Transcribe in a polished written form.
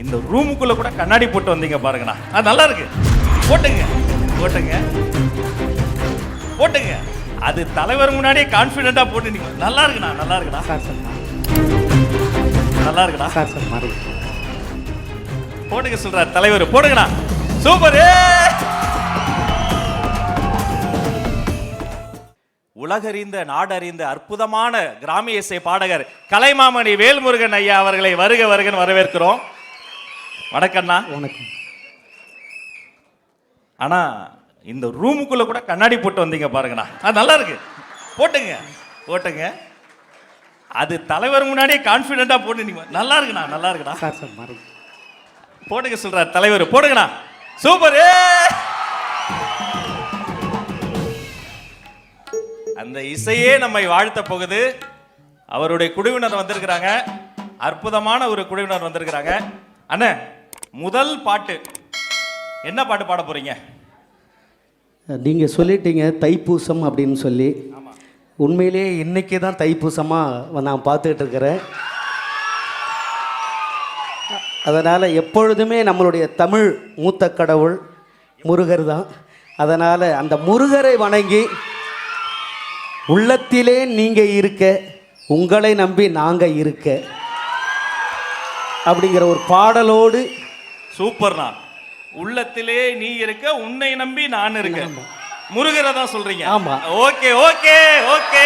இந்த ரூமுக்குள்ள கூட கண்ணாடி போட்டு வந்தீங்க பாருங்கண்ணா. அது நல்லா இருக்கு. போட்டுங்க போட்டுங்க போட்டுங்க. அது தலைவர் முன்னாடியே கான்ஃபிடென்ட்டா போட்டு நல்லா இருக்குண்ணா. நல்லா இருக்குண்ணா. நல்லா இருக்குண்ணா. போட்டுங்க சொல்றார் தலைவர். போடுங்கண்ணா. சூப்பர். உலகறிந்த நாடறிந்த அற்புதமான கிராமிய இசை பாடகர் கலைமாமணி வேல்முருகன் ஐயா அவர்களை வருக வருகன் வரவேற்கிறோம். வணக்கம்ண்ணா. வணக்கம். ஆனா இந்த ரூமுக்குள்ள கூட கண்ணாடி போட்டு வந்தீங்க பாருங்கண்ணா. அது நல்லா இருக்கு. போட்டுங்க போட்டுங்க. அது தலைவர் முன்னாடியே கான்ஃபிடென்ட்டா போட்டு நல்லா இருக்குண்ணா. நல்லா இருக்குண்ணா. போட்டுங்க சொல்றார் தலைவர். போடுங்கண்ணா. சூப்பர். அந்த இசையே நம்மை வாழ்த்த போகுது. அவருடைய குழுவினர் வந்திருக்கிறாங்க. அற்புதமான ஒரு குழுவினர் வந்திருக்கிறாங்க. அண்ணே, முதல் பாட்டு என்ன பாட்டு பாட போறீங்க? நீங்கள் சொல்லிட்டீங்க தைப்பூசம் அப்படின்னு சொல்லி. உண்மையிலே இன்னைக்கு தான் தைப்பூசமாக நான் பார்த்துக்கிட்டு இருக்கிறேன். அதனால் எப்பொழுதுமே நம்மளுடைய தமிழ் மூத்த கடவுள் முருகர் தான். அதனால் அந்த முருகரை வணங்கி உள்ளத்திலே நீங்கள் இருக்க, உங்களை நம்பி நாங்கள் இருக்க அப்படிங்கிற ஒரு பாடலோடு. சூப்பர்ண்ணா. உள்ளத்திலே நீ இருக்க, உன்னை நம்பி நான் இருக்கேன். முருகரை தான் சொல்றீங்க? ஆமா. Okay okay okay.